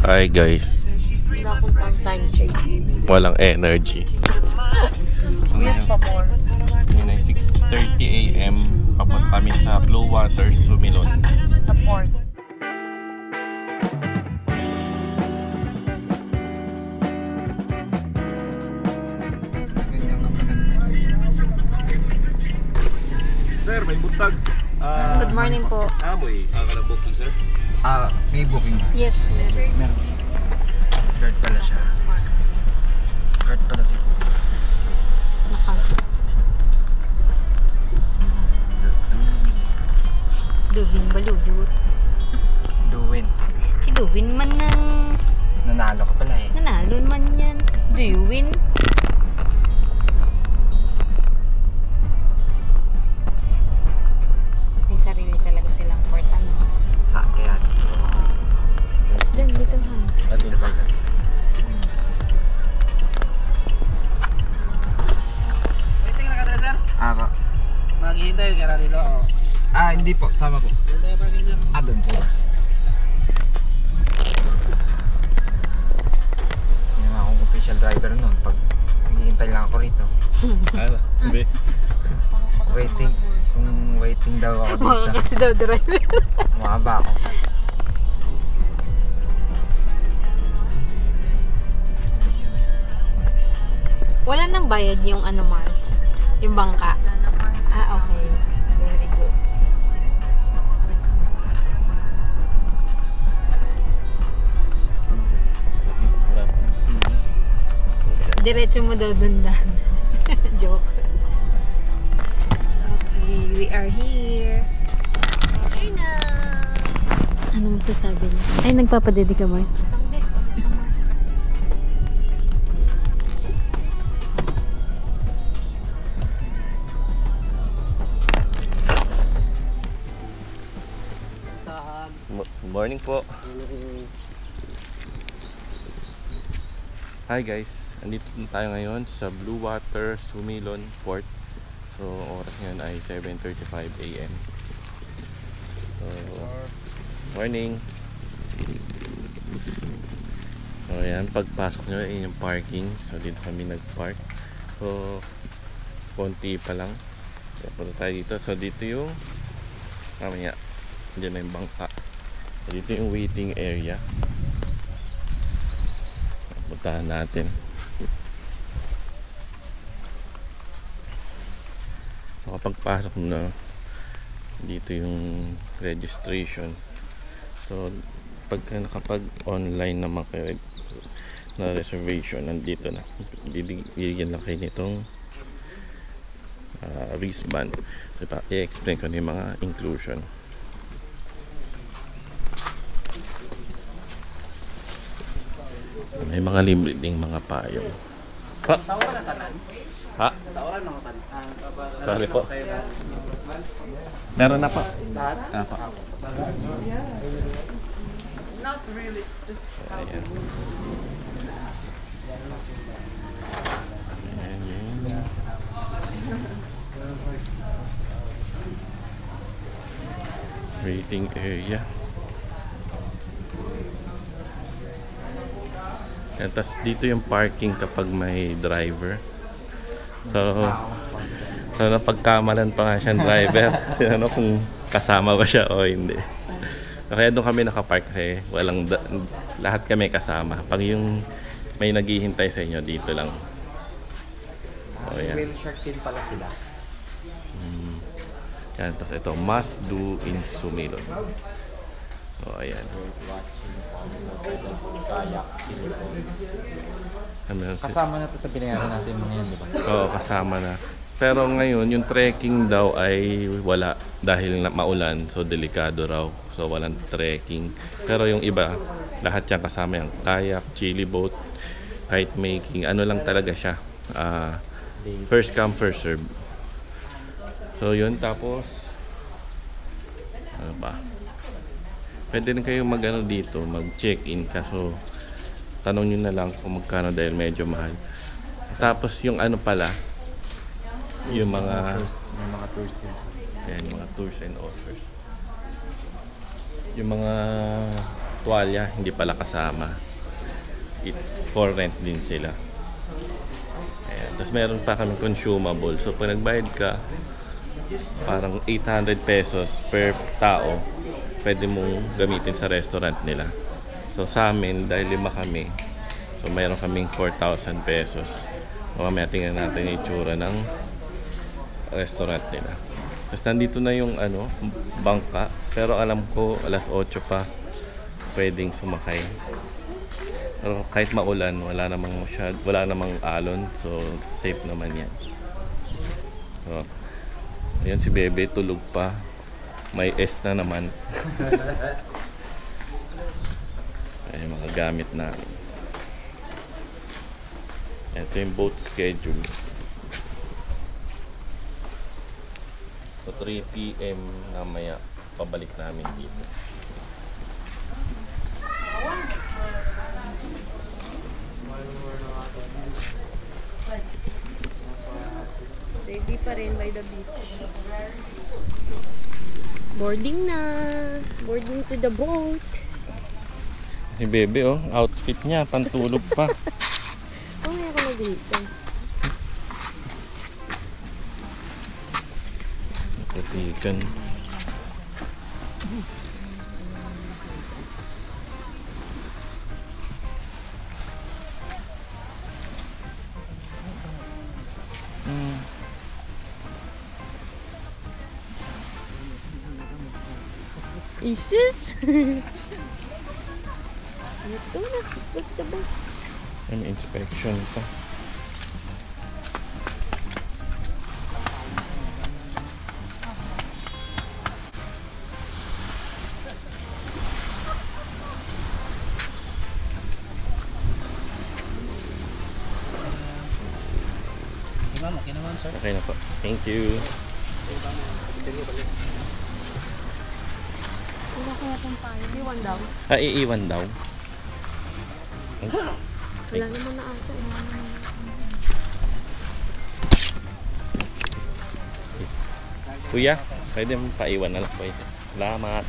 Hi guys, Wala akong pang time check. walang energy. Weird pa more. Ngayon ay 6:30 AM. Papunta kami sa Blue Waters, Sumilon. Sa port. Sir, may butag. Good morning po. Boy, ka booking sir? May booking. Yes, meron. Meron. Guard pala siya. Guard pala si Kuya. Nakansel. Dubin baludot. Duwin. Si Dubin man ng Nanalo ka pala eh. nanalo man yan. Do you win? May sarili talaga silang port. Ano? Saan kaya? Gan, dito ha. Ano ba yan? Waiting na ka talaga, sir? Ako. Maghihintay ka na dito. Oh. Hindi po. Sama po. Hintay pa rin, sir. Doon po. Hindi naman akong official driver nun. Pag naghihintay lang ako rito. Sabi. Waiting. Kung waiting daw ako Mga dito. kasi daw driver. Mukha ako. Wala nang bayad yung ano, Mars? Yung bangka? Okay. Very good. Diretso mo daw dun dan. Joke. Okay, we are here. Okay na. Anong masasabi niya? Ay, nagpapadede ka, Mars? Morning po. Hi guys, andito na tayo ngayon sa Blue Water, Sumilon Port. So oras ngayon ay 7:35 AM. So, morning. So ayan, pagpasok nyo ay yung parking. So dito kami nag-park. So konti pa lang. So punta tayo dito. So dito yung mamaya, dyan na yung bangka. So, dito yung waiting area. Puntahan natin. So kapag pasok na, dito yung registration. So pagka nakapag online naman kayo na reservation, nandito na. Bibigyan lang kayo nitong wristband. So i-explain ko na yung mga inclusion. May mga libre ding mga payong. Ha? Ha? Sorry po. Meron na po. Pa. Not really. Just Ayan. Ayan yun. Waiting area. At tas dito yung parking kapag may driver. So napagkamalan pa nga siyang driver. Ano kung kasama ba siya o hindi. Kaya doon kami nakapark kasi lahat kami kasama. Pag yung may naghihintay sa inyo, dito lang. So yan. Whale shark din pala sila. Yan, tapos ito, must do in Sumilon. So ayan. Kayak. Ano, Kasama na to sa binayaran natin mga yan, di ba? Oo, kasama na. Pero ngayon, yung trekking daw ay wala dahil maulan. So, delikado raw. So, walang trekking. Pero yung iba, lahat yan kasama yung kayak, chili boat, kite making. Ano lang talaga siya. First come, first serve. So, yun. Tapos, ano ba? Pwede rin kayo mag-ano dito, mag-check-in. Kaso, tanong nyo na lang kung magkano dahil medyo mahal. Tapos, yung ano pala, yung mga tours din. Yan, mga tours and offers. Yung mga tuwalya, hindi pala kasama. For rent din sila. Ayan. Tapos meron pa kami consumable. So pag nagbayad ka, parang 800 pesos per tao, pwede mong gamitin sa restaurant nila. So sa amin, dahil 5 kami, so mayroon kaming 4,000 pesos. Mamaya tingnan natin yung itsura ng restaurant nila. Tapos nandito na yung bangka, pero alam ko alas 8 pa pwedeng sumakay. Pero kahit maulan, wala namang alon, so safe naman yan. So, ayan si Bebe, tulog pa. May S na naman. Ay, mga gamit namin. Ito yung boat schedule. So 3 PM namaya, pabalik namin dito. Ready pa rin by the beach. Boarding na. Boarding to the boat. Si Bebe, outfit niya, pantulog pa. May ako nabilisan. Katikan. Isis? Let's go na. Let's go to the boat. May inspection pa. Okay naman, sir. Okay na po. Thank you. Wala kaya pang payo. Iwan daw. Iiwan daw. Wala naman na ata. Kuya, pwede mo paiwan na lang po. Salamat.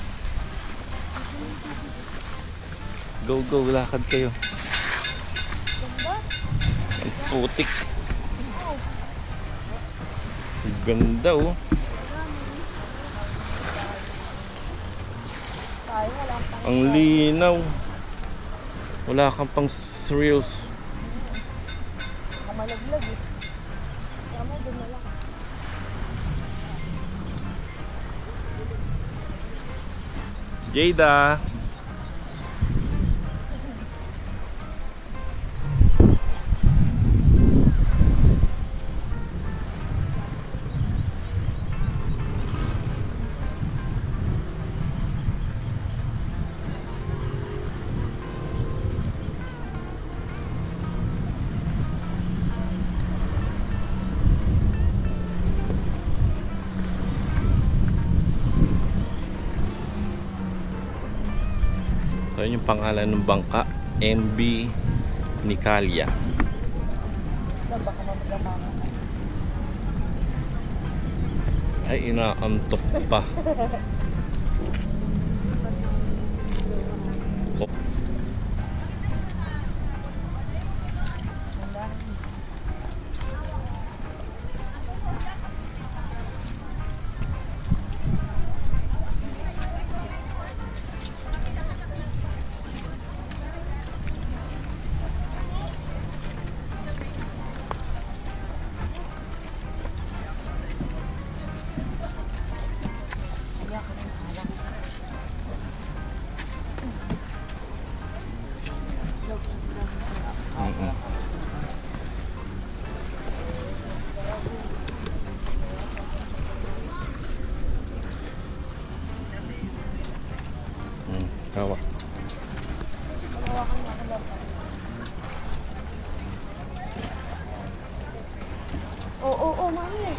Go, go. Lakad kayo. Ang putik. Ganda Ang linaw. Wala kang pang thrills. Malaglag eh. Tama, doon na lang. Jada. So yun yung pangalan ng bangka, MB Nicalia. Ay, inaantok pa. Kawa. Oo, mami.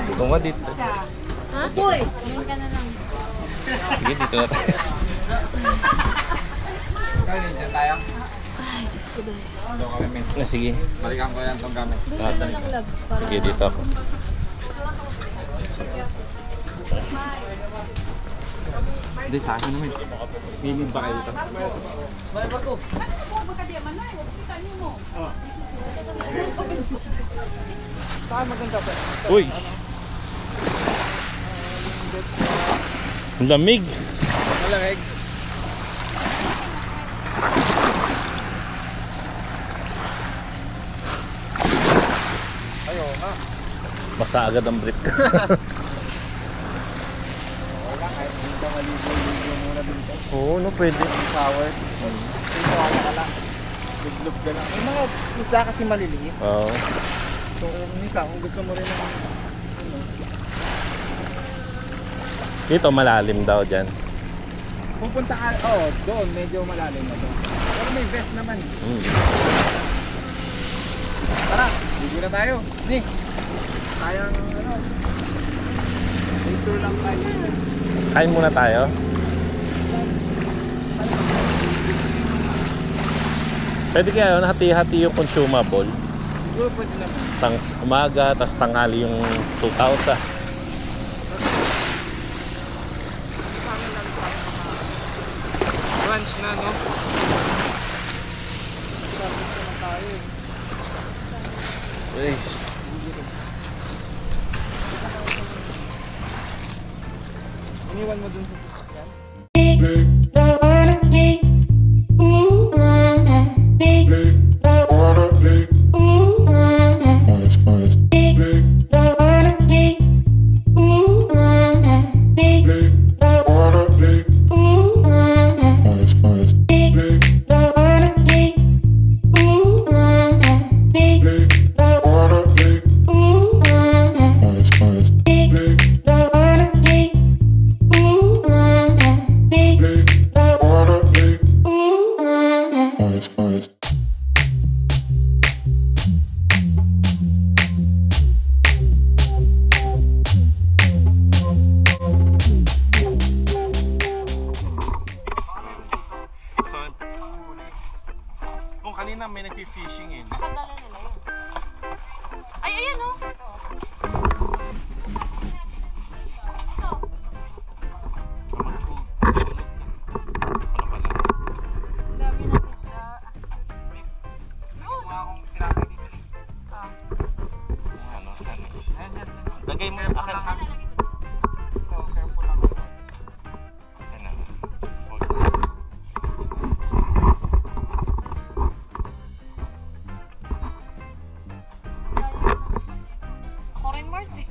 Ito nga dito. Ha? Uy! Ngayon ka na lang. Sige, dito na tayo. Kaya ninja tayo. Ay, Diyos ko dahil. Sige. Balikan ko yan itong gamit. Sige, dito ako. Hindi, sa akin naman. Feeling ba kayo dito? Saan maganda pa? Uy! Ang lamig! Malamig. Ayaw nga. Basa agad ang brief ko. Wala, kahit hindi ka maligo muna dito. Oo, no, pwede. Shower. Dito ka lang. Lublog ka lang. May mga isda kasi maliliit. Oo. So, kung gusto mo rin ng Dito malalim daw dyan. pupunta ka, doon, medyo malalim na doon. Pero may vest naman. Tara, ligo na tayo. Ni, sayang dito lang tayo. Kain muna tayo. Pwede kaya yun, hati-hati yung consumable. Siguro pwede naman. Umaga, tas tanghali yung 2,000. Lunch na, no? Uy. Iniwan mo dun sa sasakyan? Kanina may nag-fishing eh. Nakadala nila yun. Ay, ayan o. Dami ng isda. Lagay mo yung akin. Ako rin, Mars eh.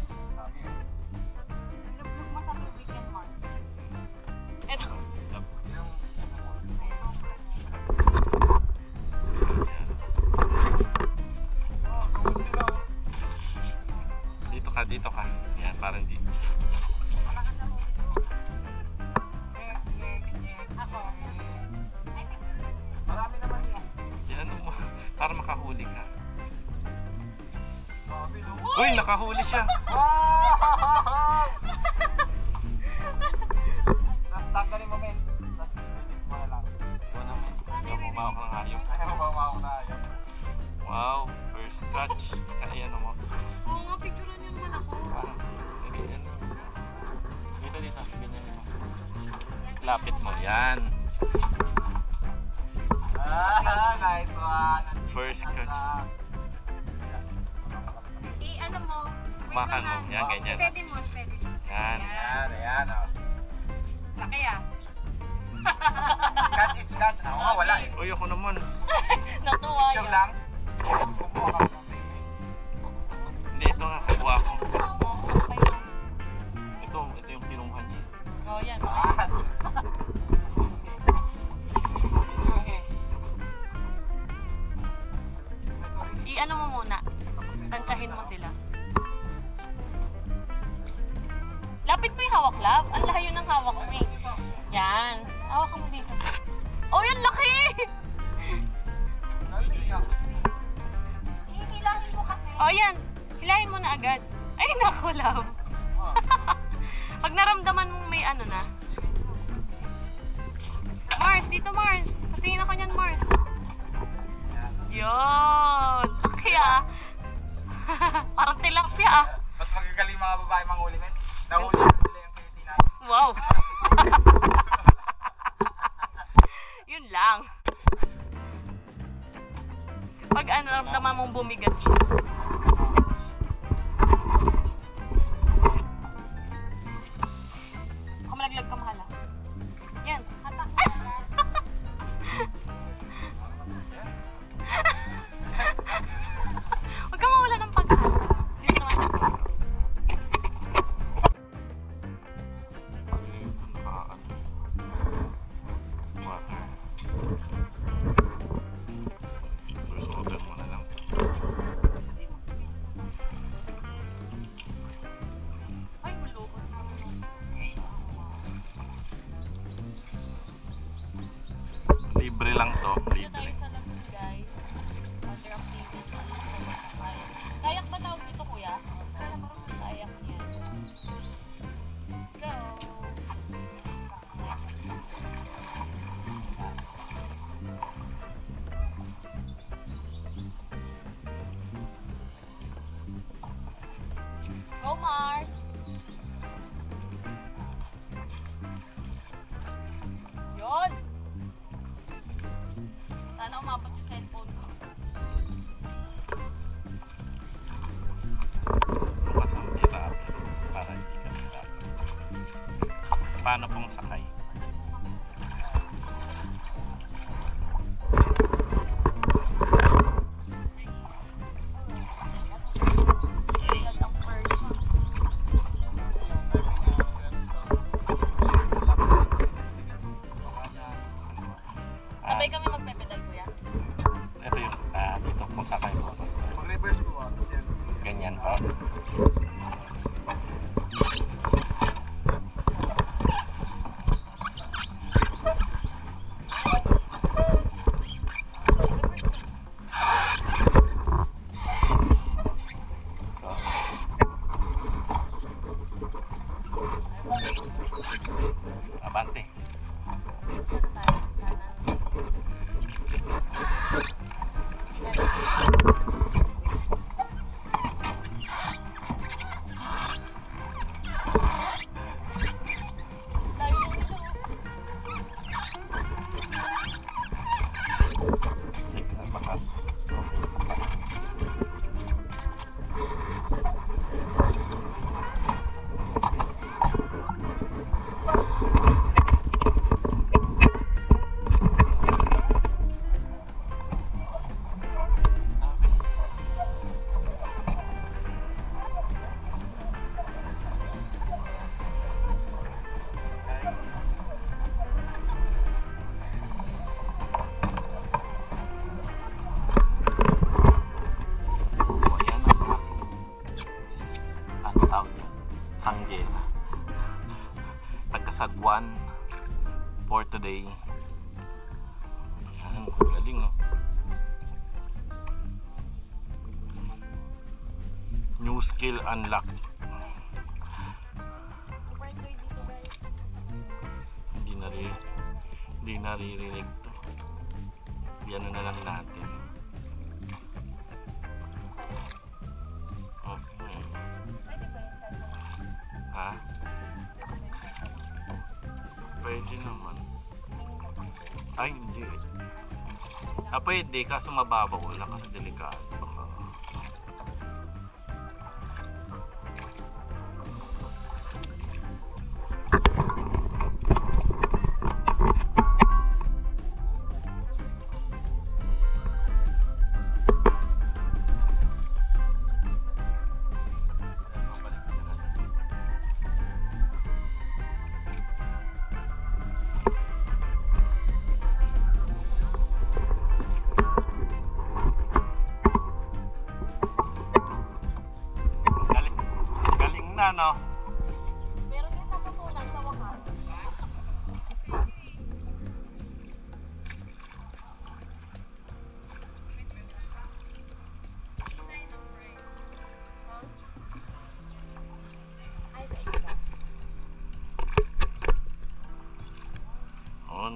Lublog mo sa tubig yan, Mars. Eto. Dito ka. Yan, parang di. Ako. Marami naman yan. Yan, ano mo. Para makahuli ka. Uy, nakahuli siya. Tanggalin mo, men. Tapos mo na lang. Ito naman. Umawak ng hayop. Ayaw ba umawak na ayaw? Wow, first catch. Kaya ano mo. Oo nga, picturean niyo naman ako. Parang, ganyan. Dito. Ganyan mo. Lapit mo. Yan. Nice one. First catch. I-ano mo? Makan mo. Yan, ganyan. Steady mo. Yan. Ayan. Laki ah. Catch it, catch. Ako nga, wala eh. Uy, ako naman. Natuwa Picture lang. Kumuha ka. Hindi, ito nga. Kukuha ko. Sampay lang. Ito yung kinuha niya. Oo, yan. I-ano mo muna. Tansyahin mo sila. Lapit mo yung hawak, love. Ang layo ng hawak mo eh. Yan. Hawak mo dito. Oh, yan laki! agad. Ay, naku, love. Pag naramdaman mong may ano na. Mars, dito Mars. Patingin ako niyan, Mars. Yun. Okay ah. Parang tilapia ah. Mas magagaling mga babae manghuli, men. Nahuli nila yung Pilipinas. Wow. Yun lang. Pag ano, naramdaman mong bumigat siya. Baka malaglag ka, mahal ah. Yan, hata. Huwag kang mawala ng pag-asa. Dito naman. Susuotin mo na lang. Ay, malukot na. Libre lang to. Dito tayo sa lagoon, guys. Water activity. Kayak ba tawag dito, kuya? Kayak niya. Go! Go, Mars! Yun! Sana umabot yung cellphone ko. Bukas ang tira para hindi ka nila. Paano pong sakay? Agad ang first. Sabay kami magpepedal, kuya. Ito yung dito kung sakay mo. Mag-reverse mo ba? Ganyan pa. Abante. Baka. Ano tawag niya? Hanggela. Tagkasagwan for today. Ayan, galing no. New skill unlocked. Hindi naririnig to. Yan na lang natin. Okay. Ha? Pwede naman. Ay, hindi. Pwede, kaso mababaw lang kasi delikado. Baka.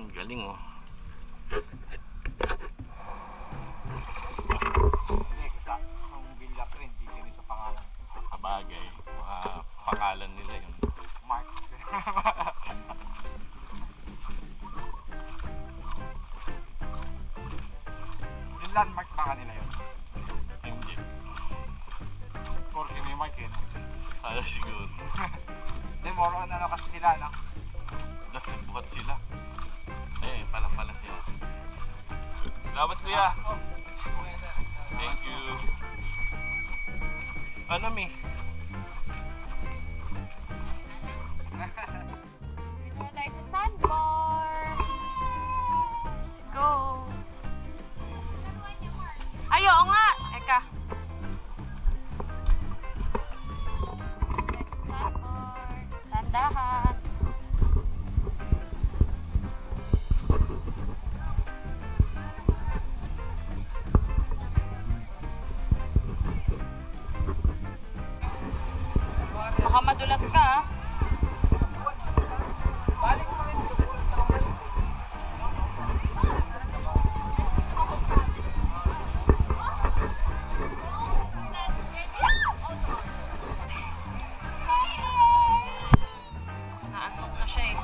Galing oh. Hindi, kita. Ang Villa Print, hindi ganito pangalan. Kabagay. Mga pangalan nila yun. Mark. Yung landmark ba kanila yun? Hindi. Porque may mark yun. Sana siguro. Hindi, more on ano kasi sila, no? Dahil buhat sila. Eh, pala sila. Salamat kuya. Thank you. Ano mi? Dito tayo sa sandbar. Let's go. Ay, oo nga. Eka. Sandbar. Tandahan. Baka madulas ka, ah. Naantok na siya eh.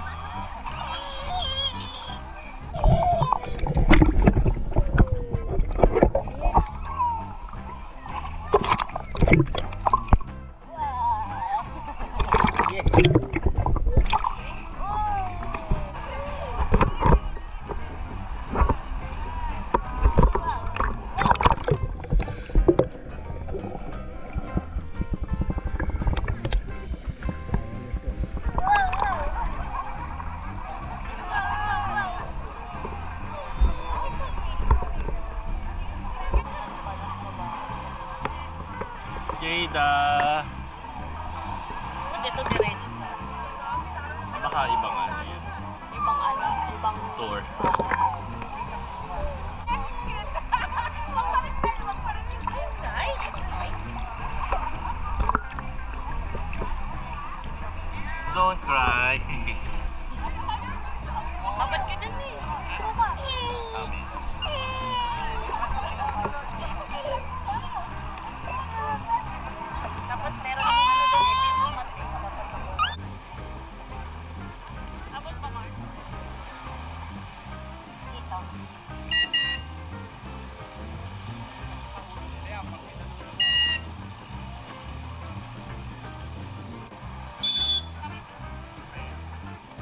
Jada. Dito diretso sa Baka ibang ano yun. ibang Tour. Don't cry. Dapat ka dyan eh. Ito ba? Amis. Dapat meron akong ano doon eh. Abot pa, Mars? Dito.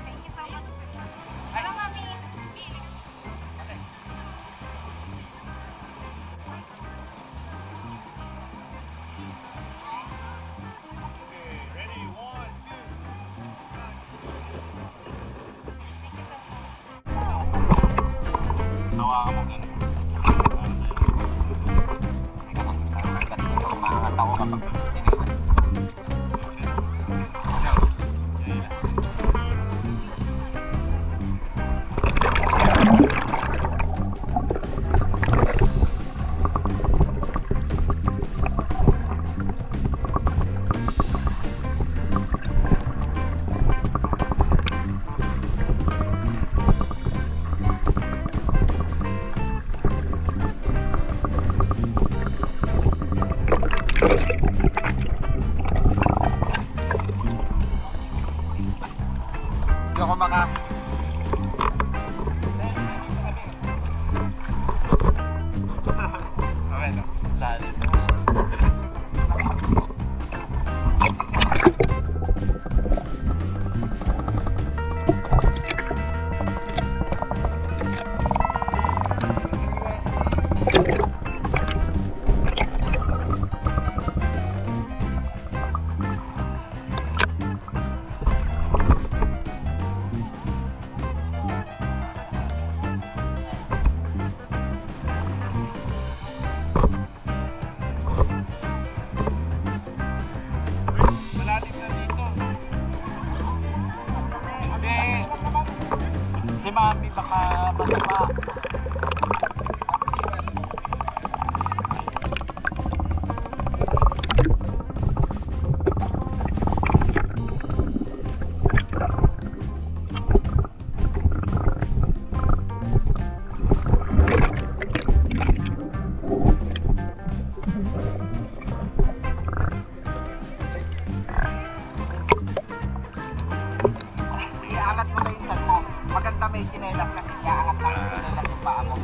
Thank you so much. Hello, Mami. Hawakan mo ganun. Makakata ko kapag sinignan. Thank you. may chinelas kasi iaangat lang yung chinelas yung paa mo.